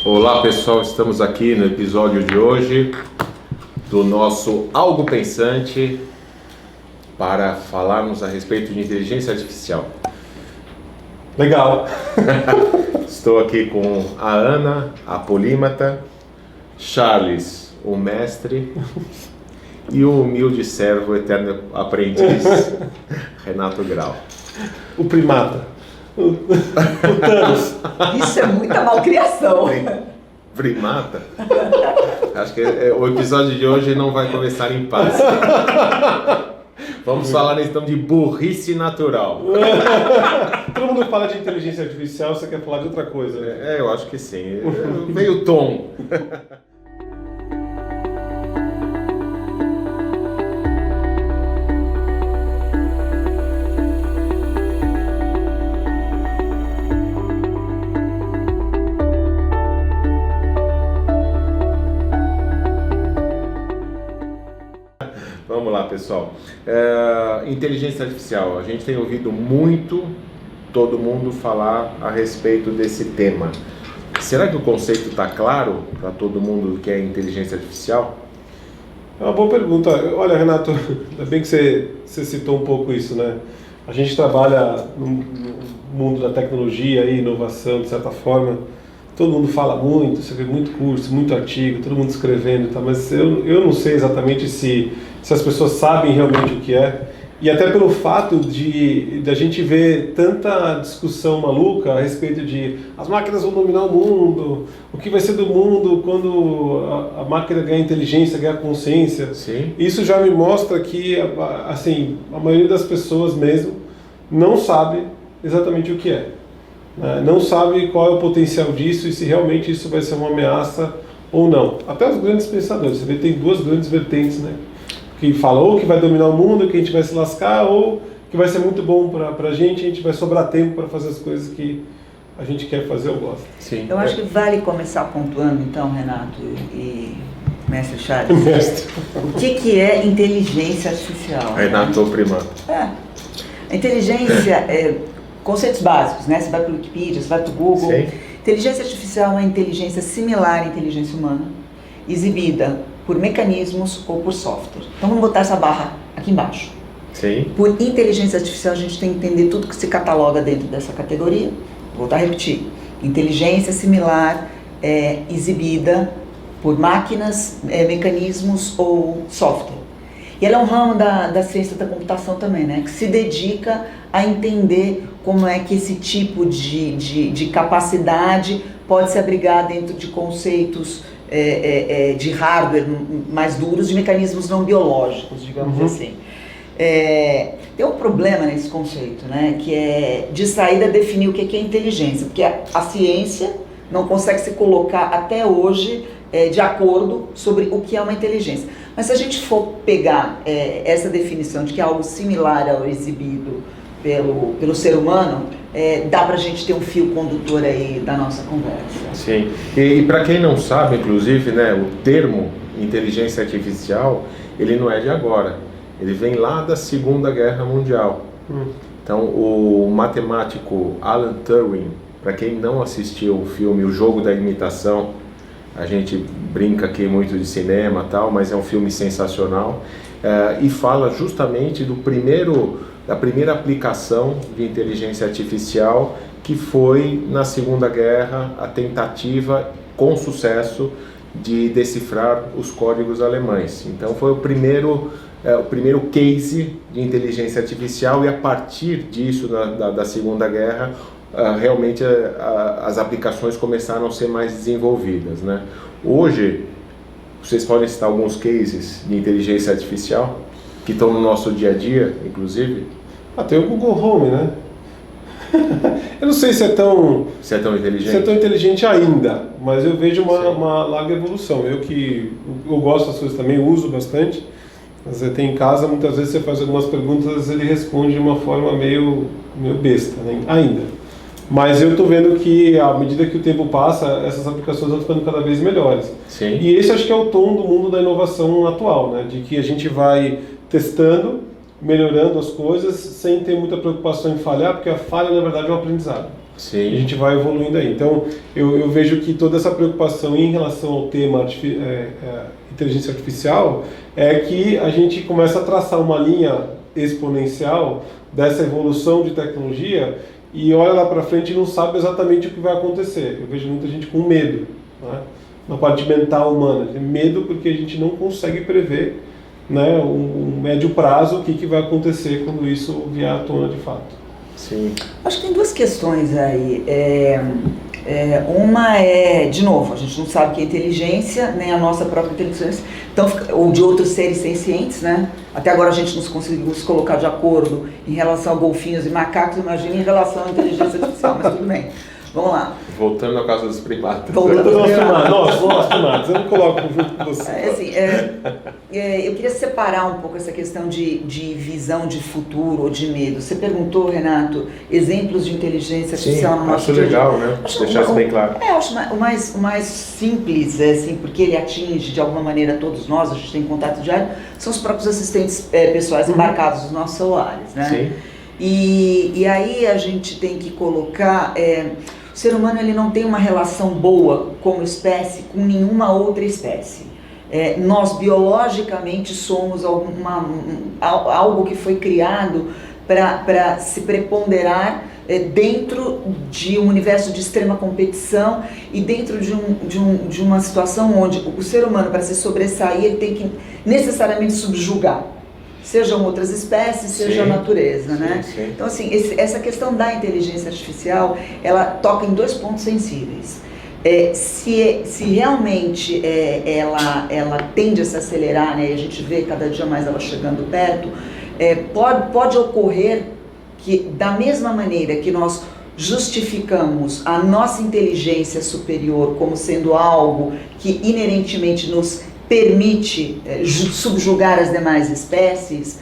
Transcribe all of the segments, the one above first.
Olá pessoal, estamos aqui no episódio de hoje do nosso Algo Pensante para falarmos a respeito de inteligência artificial. Legal! Estou aqui com a Ana, a polímata, Charles, o mestre, e o humilde servo, eterno aprendiz, Renato Grau. O primata. O Thanos. Isso é muita malcriação. Primata? Acho que o episódio de hoje não vai começar em paz. Vamos falar então de burrice natural. Todo mundo fala de inteligência artificial, você quer falar de outra coisa, né? Eu acho que sim. Veio o tom. Vamos lá, pessoal. Inteligência artificial. A gente tem ouvido muito todo mundo falar a respeito desse tema. Será que o conceito está claro para todo mundo que é inteligência artificial? É uma boa pergunta. Olha, Renato, ainda bem que você citou um pouco isso, né? A gente trabalha no mundo da tecnologia e inovação, de certa forma. Todo mundo fala muito, você vê muito curso, muito artigo, todo mundo escrevendo, tá? Mas eu não sei exatamente se as pessoas sabem realmente o que é. E até pelo fato de a gente ver tanta discussão maluca a respeito de as máquinas vão dominar o mundo, o que vai ser do mundo quando a máquina ganhar inteligência, ganhar consciência. Sim. Isso já me mostra que, assim, a maioria das pessoas mesmo não sabe exatamente o que é. Não sabe qual é o potencial disso e se realmente isso vai ser uma ameaça ou não. Até os grandes pensadores, você vê que tem duas grandes vertentes, né? Que falam ou que vai dominar o mundo, que a gente vai se lascar, ou que vai ser muito bom para a gente vai sobrar tempo para fazer as coisas que a gente quer fazer ou gosta. Sim. Eu acho que vale começar pontuando, então, Renato e mestre Charles, o que é inteligência artificial? Renato primata. A inteligência conceitos básicos, né? Você vai para o Wikipedia, você vai para o Google. Sim. Inteligência artificial é uma inteligência similar à inteligência humana, exibida por mecanismos ou por software. Então vamos botar essa barra aqui embaixo. Sim. Por inteligência artificial a gente tem que entender tudo que se cataloga dentro dessa categoria. Vou voltar a repetir. Inteligência similar exibida por máquinas, mecanismos ou software. E ela é um ramo da ciência da computação também, né? Que se dedica a entender como é que esse tipo de capacidade pode se abrigar dentro de conceitos de hardware mais duros, de mecanismos não biológicos, digamos assim. Tem um problema nesse conceito, né? Que é de saída definir o que é inteligência, porque a ciência não consegue se colocar até hoje de acordo sobre o que é uma inteligência. Mas se a gente for pegar essa definição de que é algo similar ao exibido pelo ser humano, dá pra gente ter um fio condutor aí da nossa conversa. Sim. E para quem não sabe, inclusive, né, o termo inteligência artificial, ele não é de agora. Ele vem lá da Segunda Guerra Mundial. Então, o matemático Alan Turing, para quem não assistiu o filme O Jogo da Imitação, a gente brinca aqui muito de cinema e tal, mas é um filme sensacional, e fala justamente da primeira aplicação de inteligência artificial, que foi na Segunda Guerra a tentativa com sucesso de decifrar os códigos alemães. Então foi o primeiro case de inteligência artificial, e a partir disso, da Segunda Guerra, realmente as aplicações começaram a ser mais desenvolvidas, né? Hoje, vocês podem citar alguns cases de inteligência artificial que estão no nosso dia a dia, inclusive? Tem o Google Home, né? Eu não sei se é tão inteligente ainda, mas eu vejo uma larga evolução. Eu gosto das coisas também, uso bastante. Você tem em casa, muitas vezes você faz algumas perguntas, ele responde de uma forma meio besta, né? Ainda. Mas eu estou vendo que, à medida que o tempo passa, essas aplicações vão ficando cada vez melhores. Sim. E esse acho que é o tom do mundo da inovação atual, né? De que a gente vai testando melhorando as coisas sem ter muita preocupação em falhar, porque a falha, na verdade, é um aprendizado. Sim. E a gente vai evoluindo aí. Então, eu vejo que toda essa preocupação em relação ao tema inteligência artificial é que a gente começa a traçar uma linha exponencial dessa evolução de tecnologia e olha lá para frente e não sabe exatamente o que vai acontecer. Eu vejo muita gente com medo, né? Na parte mental humana. Tem medo porque a gente não consegue prever, né, um médio prazo o que vai acontecer quando isso vier à tona de fato. Sim. Acho que tem duas questões aí. Uma é, de novo, a gente não sabe o que é inteligência, nem a nossa própria inteligência, então, ou de outros seres sencientes, né? Até agora a gente não conseguiu se colocar de acordo em relação a golfinhos e macacos, imagina em relação à inteligência artificial, mas tudo bem. Vamos lá. Voltando ao caso dos primatas. Voltando aos primatas. Nós primatas, eu não coloco junto com você. Eu queria separar um pouco essa questão de visão de futuro ou de medo. Você perguntou, Renato, exemplos de inteligência artificial no nosso dia. Acho legal, né? Deixar isso bem claro. Acho o mais simples, assim, porque ele atinge de alguma maneira todos nós, a gente tem contato diário, são os próprios assistentes pessoais embarcados nos nossos celulares, né? Sim. E aí a gente tem que colocar... o ser humano ele não tem uma relação boa como espécie com nenhuma outra espécie. Nós biologicamente somos algo que foi criado para se preponderar dentro de um universo de extrema competição e dentro de uma situação onde o ser humano, para se sobressair, ele tem que necessariamente subjugar. Sejam outras espécies, seja a natureza, né? Sim. Então, assim, essa questão da inteligência artificial, ela toca em dois pontos sensíveis. Se realmente ela tende a se acelerar, né, e a gente vê cada dia mais ela chegando perto, pode ocorrer que, da mesma maneira que nós justificamos a nossa inteligência superior como sendo algo que inerentemente nos permite subjugar as demais espécies,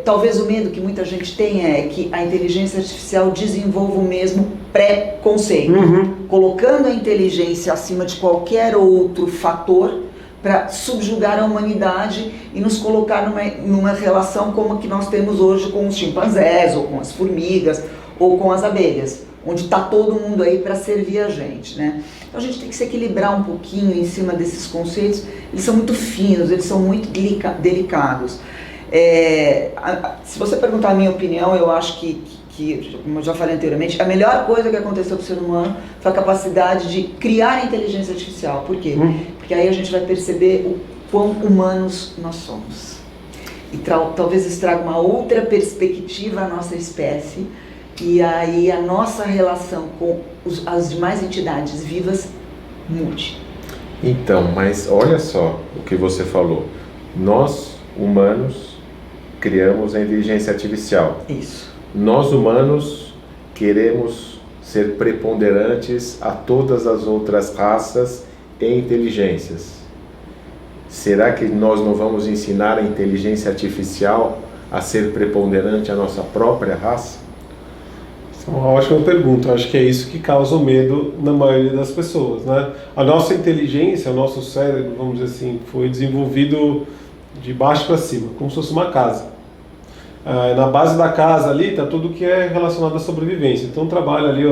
talvez o medo que muita gente tenha é que a inteligência artificial desenvolva o mesmo pré-conceito, colocando a inteligência acima de qualquer outro fator para subjugar a humanidade e nos colocar numa relação como a que nós temos hoje com os chimpanzés, ou com as formigas, ou com as abelhas, onde está todo mundo aí para servir a gente, né? Então a gente tem que se equilibrar um pouquinho em cima desses conceitos, eles são muito finos, eles são muito delicados. Se você perguntar a minha opinião, eu acho que, como eu já falei anteriormente, a melhor coisa que aconteceu para o ser humano foi a capacidade de criar a inteligência artificial. Por quê? Porque aí a gente vai perceber o quão humanos nós somos. E talvez isso traga uma outra perspectiva à nossa espécie, e aí a nossa relação com as demais entidades vivas mude. Então, mas olha só o que você falou. Nós, humanos, criamos a inteligência artificial. Isso. Nós, humanos, queremos ser preponderantes a todas as outras raças e inteligências. Será que nós não vamos ensinar a inteligência artificial a ser preponderante à nossa própria raça? Isso é uma ótima pergunta. Eu acho que é isso que causa o medo na maioria das pessoas, né? A nossa inteligência, o nosso cérebro, vamos dizer assim, foi desenvolvido de baixo para cima, como se fosse uma casa. Na base da casa ali está tudo que é relacionado à sobrevivência. Então trabalha ali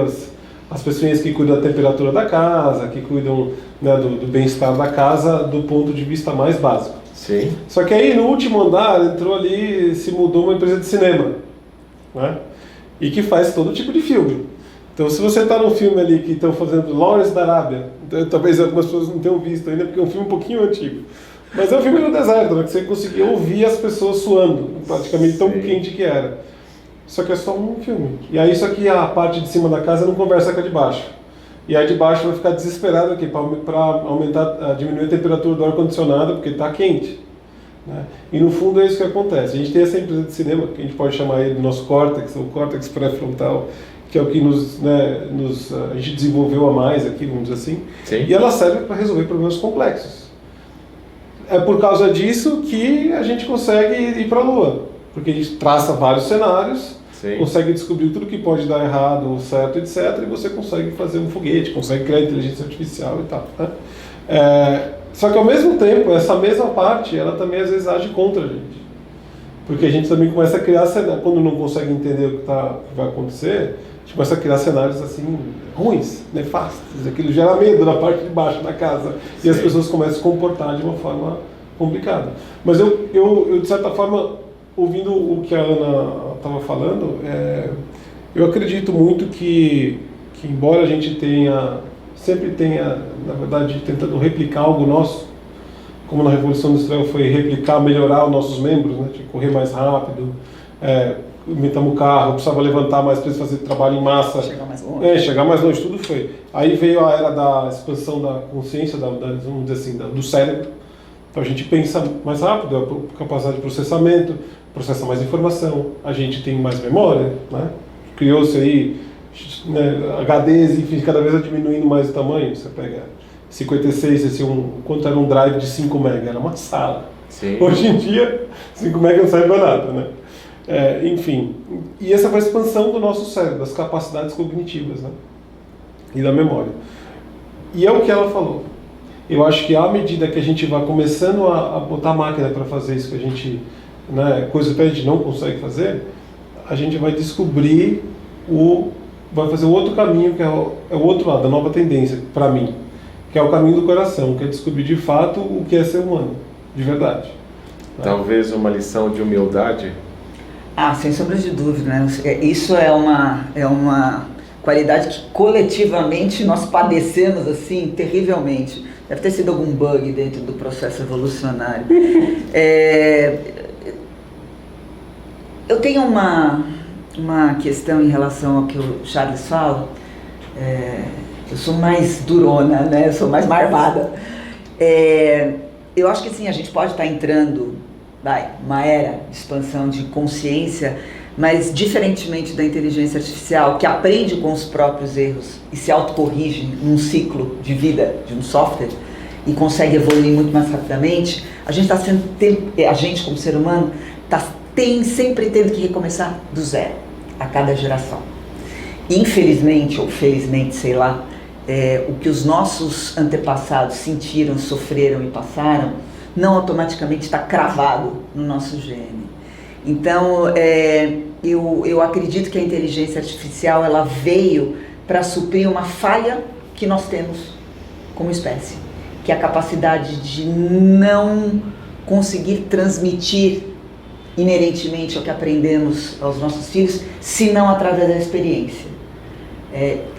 as pessoas que cuidam da temperatura da casa, que cuidam, né, do bem-estar da casa do ponto de vista mais básico. Sim. Só que aí no último andar entrou ali, se mudou uma empresa de cinema, né? E que faz todo tipo de filme. Então se você está num filme ali que estão fazendo Lawrence da Arábia, então, talvez algumas pessoas não tenham visto ainda porque é um filme um pouquinho antigo. Mas é um filme no deserto, né, que você conseguia ouvir as pessoas suando, praticamente tão quente que era. Só que é só um filme. E aí só que a parte de cima da casa não conversa com a de baixo. E a de baixo vai ficar desesperada aqui para diminuir a temperatura do ar-condicionado, porque está quente, né? E no fundo é isso que acontece. A gente tem essa empresa de cinema, que a gente pode chamar ele do nosso córtex, o córtex pré-frontal, que é o que a gente desenvolveu a mais aqui, vamos dizer assim. Sim. E ela serve para resolver problemas complexos. É por causa disso que a gente consegue ir para a Lua, porque a gente traça vários cenários, consegue descobrir tudo que pode dar errado, certo, etc. E você consegue fazer um foguete, consegue criar inteligência artificial e tal, né? Só que ao mesmo tempo, essa mesma parte, ela também às vezes age contra a gente. Porque a gente também começa a criar cenários, quando não consegue entender o que vai acontecer, a gente começa a criar cenários assim, ruins, nefastos, aquilo gera medo na parte de baixo da casa, e as pessoas começam a se comportar de uma forma complicada. Mas eu de certa forma, ouvindo o que a Ana estava falando, eu acredito muito que embora a gente sempre tenha, na verdade, tentando replicar algo nosso, como na Revolução Industrial foi replicar, melhorar os nossos membros, né? Tipo, correr mais rápido, inventamos o carro, precisava levantar mais para fazer trabalho em massa. Chegar mais longe. Chegar mais longe, tudo foi. Aí veio a era da expansão da consciência, vamos dizer assim, do cérebro. Então a gente pensa mais rápido, a capacidade de processamento, processa mais informação, a gente tem mais memória, né? Criou-se aí, né, HDs, enfim, cada vez diminuindo mais o tamanho. Você pega 56, quanto era um drive de 5 MB? Era uma sala. Sim. Hoje em dia, 5 MB não serve para nada, né? Enfim, e essa foi a expansão do nosso cérebro, das capacidades cognitivas, né? E da memória. E é o que ela falou. Eu acho que à medida que a gente vai começando a botar máquina para fazer isso que a gente, né, coisa que a gente não consegue fazer, a gente vai descobrir vai fazer o outro caminho, que é o outro lado, a nova tendência, para mim, que é o caminho do coração, que é descobrir de fato o que é ser humano, de verdade. Talvez uma lição de humildade. Sem sombra de dúvida, né? Isso é uma qualidade que coletivamente nós padecemos assim terrivelmente. Deve ter sido algum bug dentro do processo evolucionário. Eu tenho uma questão em relação ao que o Charles fala. Eu sou mais durona, né? Eu sou mais marvada. Eu acho que sim, a gente pode estar entrando uma era de expansão de consciência, mas diferentemente da inteligência artificial, que aprende com os próprios erros e se autocorrige num ciclo de vida de um software e consegue evoluir muito mais rapidamente, a gente como ser humano sempre tendo que recomeçar do zero a cada geração. Infelizmente ou felizmente, sei lá, o que os nossos antepassados sentiram, sofreram e passaram não automaticamente está cravado no nosso gene. Então, eu acredito que a inteligência artificial ela veio para suprir uma falha que nós temos como espécie, que é a capacidade de não conseguir transmitir inerentemente o que aprendemos aos nossos filhos, senão através da experiência.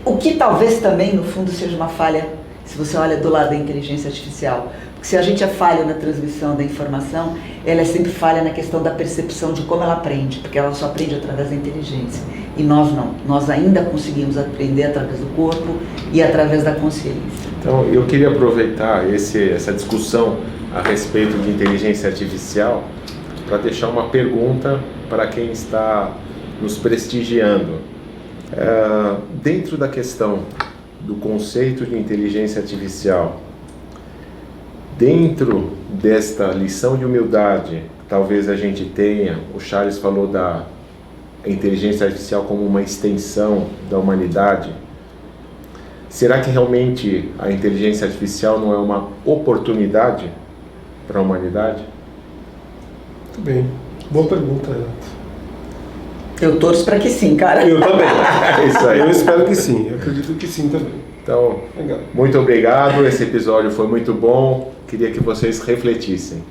O que talvez também, no fundo, seja uma falha, se você olha do lado da inteligência artificial. Porque se a gente é falho na transmissão da informação, ela é sempre falha na questão da percepção de como ela aprende, porque ela só aprende através da inteligência. E nós não. Nós ainda conseguimos aprender através do corpo e através da consciência. Então, eu queria aproveitar essa discussão a respeito de inteligência artificial para deixar uma pergunta para quem está nos prestigiando. Dentro da questão do conceito de inteligência artificial, dentro desta lição de humildade, talvez a gente tenha, o Charles falou da inteligência artificial como uma extensão da humanidade. Será que realmente a inteligência artificial não é uma oportunidade para a humanidade? Muito bem, boa pergunta, Renato. Eu torço para que sim, cara. Eu também. É isso aí. Eu espero que sim, eu acredito que sim também. Então, legal. Muito obrigado, esse episódio foi muito bom, queria que vocês refletissem.